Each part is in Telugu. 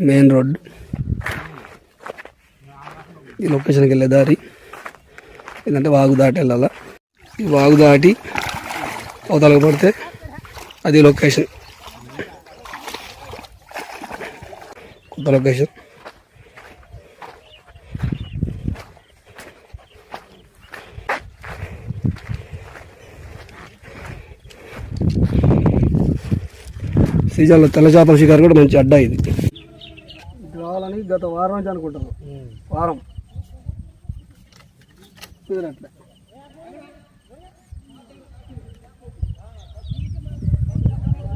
మెయిన్ రోడ్, ఈ లొకేషన్కి వెళ్ళే దారి ఏంటంటే వాగు దాటి వెళ్ళాల. ఈ వాగు దాటి అవతలకు పడితే అది లొకేషన్, కొత్త లొకేషన్. సీజన్లో తెల్ల చేపల షికారు కూడా మంచి అడ్డా. ఇది రావాలని గత వారం నుంచి అనుకుంటారు, వారం కుదిరట్లే.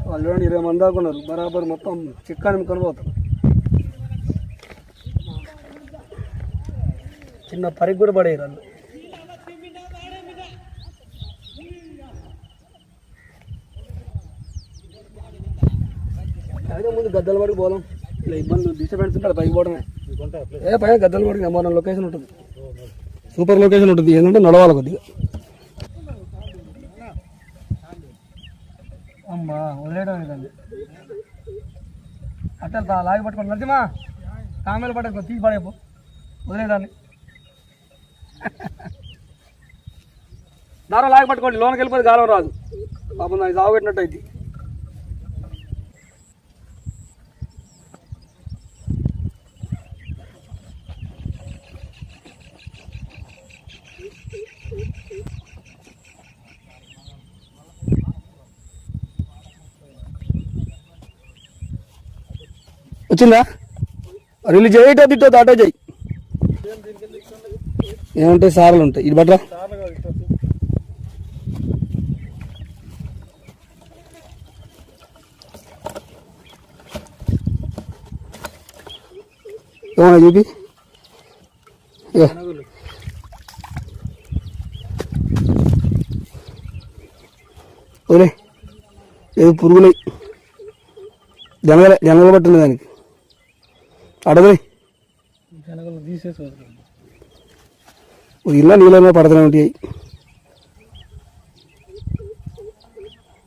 వాళ్ళు చూడండి 20 మంది దాకా ఉన్నారు, బరాబర్ మొత్తం చిక్కాని కొనిపోతారు. చిన్న పరికి కూడా పడేయరు వాళ్ళు. అయితే ముందు గద్దల పడికి పోదాం, ఇలా ఇబ్బంది డిస్టర్బెన్స్ ఉంటుంది, పైకి పోవడమే. పైన గద్దల పడికి మన లొకేషన్ ఉంటుంది, సూపర్ లొకేషన్ ఉంటుంది. ఏంటంటే నడవాలి కొద్దిగా. అమ్మా వదిలేయడం లేదండి, అట్లా లాగి పట్టుకోండి. నరసింహ కామెలు పడకు, తీసి పడేపు, వదిలేదాన్ని. దారం లాగి పట్టుకోండి, లోనికి వెళ్ళిపోతే గాలం రాదు. పాపం దానికి సాగు పెట్టినట్టు అయితే. వచ్చిందా? రిలీజ్ చేయటో తిట్టో దాటో చెయ్యి. ఏమంటాయి సార్లు ఉంటాయి. ఇది బట్రా ఏమన్నా చూపి. ఓలే ఏదో పురుగులై జనగలు పట్టింది దానికి. అడగలే ఇలా నీళ్ళ పడుతూనే ఉంటాయి.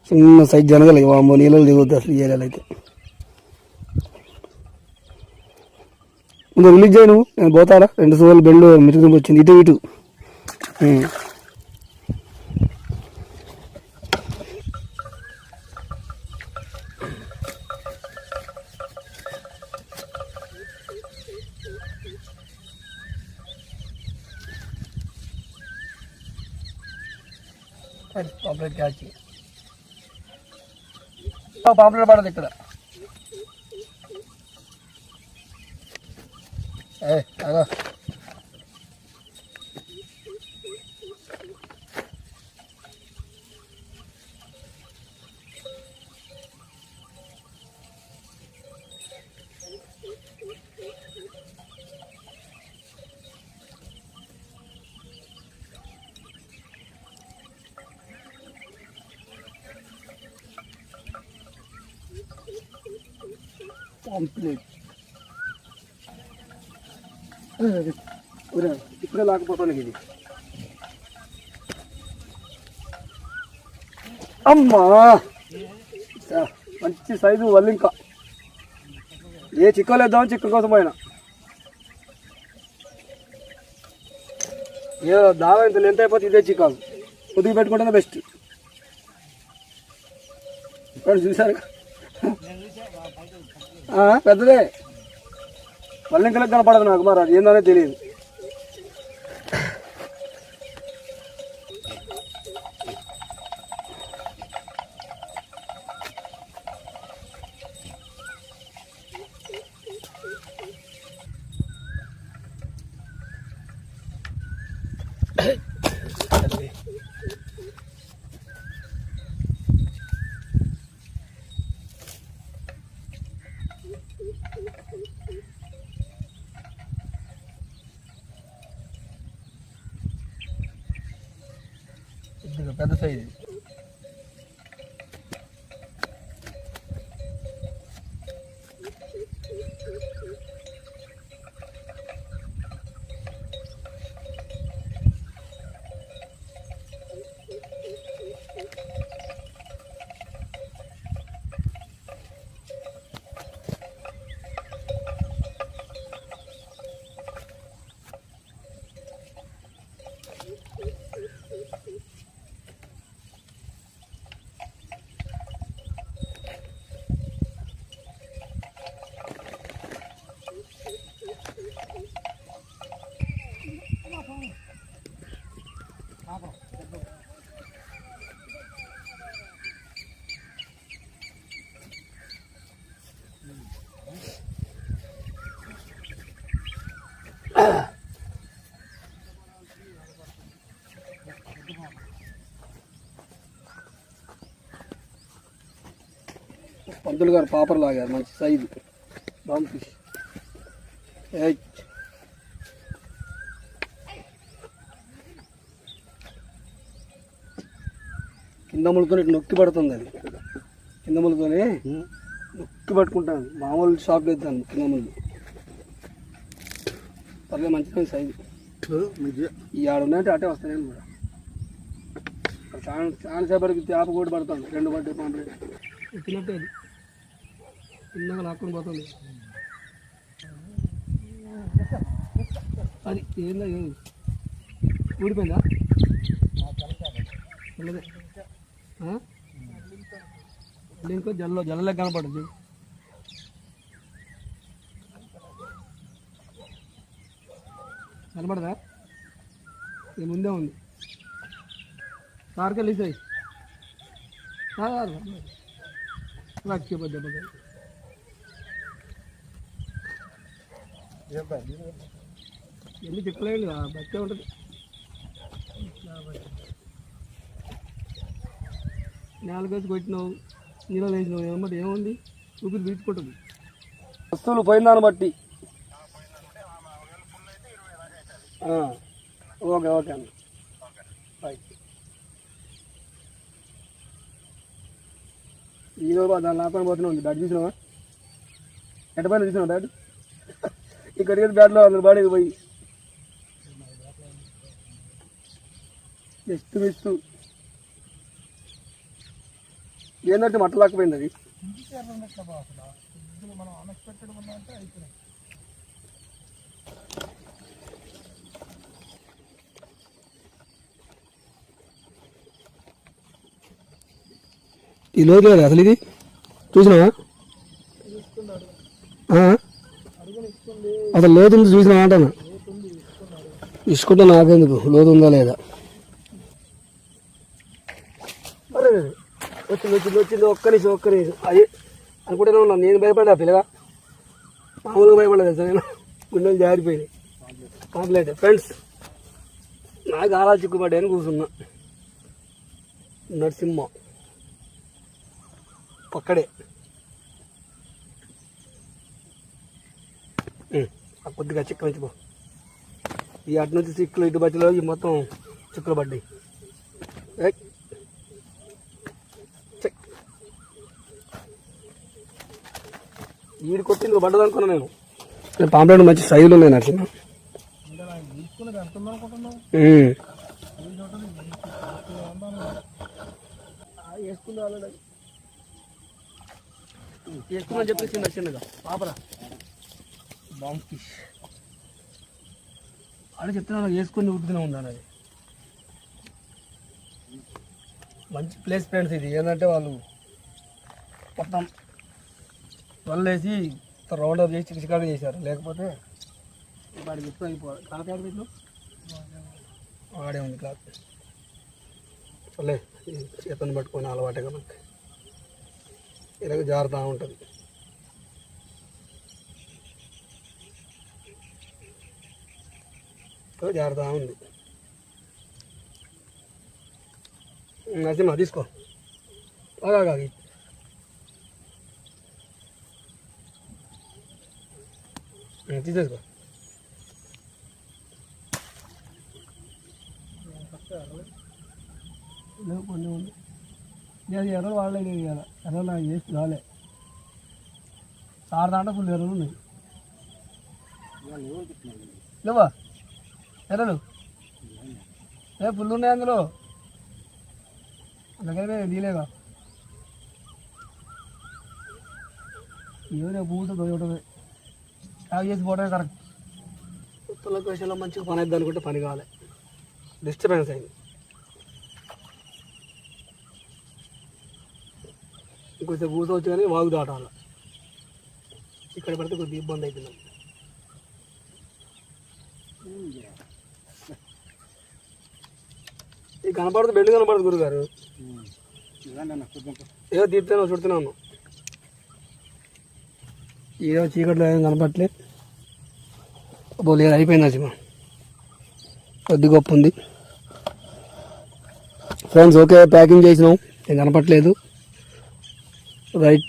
చిన్న సైజ్ జనగలు వామ్మో, నీళ్ళు దిగొద్దు అసలు ఈ ఏరియాలో అయితే. ముందు రిలీజ్ చేయి నువ్వు, నేను పోతారా. 2 సోలు బెండు మిరుగు వచ్చింది, ఇటు ఇటు. పాంప్లెట్ క్యాచ్, పాంప్లెట్ పడదు ఇక్కడ. అలా పాంప్లెట్ ఇప్పుడే లాకపోతాను ఇది. అమ్మా మంచి సైజు వల్లింక. ఏ చిక్కలు వేద్దామని చిక్క కోసం పోయినా, ఏదో దావా ఇంత ఎంత అయిపోతే ఇదే చిక్కాలు కొద్దిగా పెట్టుకుంటేనే బెస్ట్. చూసారు పెద్దదే, వల్లింకలకు కనపడదు నాకు, మరి అది ఏందనే తెలియదు. పెద్ద సైజు. పంతులు గారు పాపర్ లాగారు మంచి సైజు బాంబు ఫిష్. కింద ముళ్ళతో ఇట్లా నొక్కి పడుతుంది, అది కింద ముళ్ళతోనే నొక్కి పట్టుకుంటాను. మామూలు షాప్ వేద్దాను కింద ముళ్ళు. పర్లేదు మంచిగా సైజు. ఈ ఆడున్నాయంటే అటే వస్తాయి కూడా. చాలా సేపటికి చేప కూడా పడతాను, 2 పడ్డాయి పాంపలెట్ ఎక్కినట్టే. అది చిన్నగా లాక్కొని పోతుంది. అది ఏందా ఊడిపోయిందా? ఇంకో జల్లలే కనపడుతుంది. కనపడదా? ఇది ముందే ఉంది. సార్కే లీసాయి ఎన్ని తిప్పలేదు, బచ్చే ఉంటుంది. నేలకేసి కొట్టినావు, నీళ్ళు వేసినావు, ఏమంటే ఏముంది ఊపిరి పీల్చుకుంటుంది. వస్తువులు పోయిన దాన్ని బట్టి. ఓకే ఓకే అన్న, బాయ్. ఈరోజు దాన్ని లాక్కొని పోతూనే ఉంది. బ్యాట్ చూసినావా? ఎట్ట పైన చూసినావు బ్యాట్? ఇక్కడికి బ్యాట్లో అందరు బాడీకి పోయి ఇస్తూ ఇస్తూ ఏంటంటే మట్టలాకపోయింది అది. ఈ లోతు కదా అసలు, ఇది చూసినావా? అసలు లోతు ఉంది చూసినావా అంటాను. ఇసుకుంటా నాకెందుకు, లోతు ఉందా లేదా. వచ్చింది ఒక్క నిమిషం అది అనుకుంటూనే ఉన్నాను. నేను భయపడ్డా పిల్లగా, మామూలుగా భయపడలేదు సార్. నేను గుండెలు జారిపోయినాయి పాంప్లెట్. ఫ్రెండ్స్, నాకు ఆలా చిక్కుపడ్డాయని కూర్చున్నా. నరసింహ పక్కడే కొద్దిగా చిక్కు మంచిపో. ఈ అటు నుంచి చిక్కులు, ఇటు బచ్చిలో ఈ మొత్తం చిక్కులు పడ్డాయి. వీడి కొట్టింది పడ్డది అనుకున్నా నేను. పాంప్లెట్ మంచి సైజులు ఉన్నాయి నరసింహ. వేసుకుని చెప్పేసి నచ్చిందిగా పాపరా బాంబు ఫిష్ అని చెప్తున్నా. వేసుకొని ఉడుకుతూనే ఉన్నాను. అది మంచి ప్లేస్ ఫ్రెండ్స్. ఇది ఏంటంటే వాళ్ళు మొత్తం వల్లు వేసి రౌండ్ అప్ చేసి చికాగా చేశారు. లేకపోతే వాడికి ఎక్కువ అయిపోవాలి. క్లాత్ ఆడ పెట్టిన ఆడే ఉంది క్లాత్. చల్లే చేతను పట్టుకొని అలవాటుగా మనకి ఇలాగ జారుతూ ఉంటుంది. జారుతూ ఉంది. నరసింహ తీసుకో, బాగా తీసేసుకో. కొన్ని ఉంది. నేను ఎర్రలు వాడలేదు ఇవాళ. ఎర్రలు నాకు చేసి రాలే. సార్ దాంట్లో ఫుల్ ఎర్రలు ఉన్నాయి. లేవా ఎర్రలు? ఫుల్ ఉన్నాయి అందులో. అందుకనే నీలేగా ఏదో పూట దొరకటమే. అవి చేసి పోవడమే కరెక్ట్. కొత్త లొకేషన్లో మంచిగా పని అవుతుంది అనుకుంటే పని కావాలి. డిస్టర్బెన్స్ అయింది. ఇంకొంచెం పూస వచ్చి కానీ వాగు దాటాలి. ఇక్కడ పడితే కొద్దిగా ఇబ్బంది అవుతుంది. ఇది కనపడదు, బెల్లు కనపడదు గురుగారు. ఏదో తీర్తాను చుడుతున్నాను. ఏదో చీకట్లో ఏం కనపట్లేదు. లేదు అయిపోయింది. సినిమా కొద్ది గొప్ప ఉంది ఫ్రెండ్స్. ఓకే, ప్యాకింగ్ చేసినాం, ఏం కనపట్లేదు. రైట్.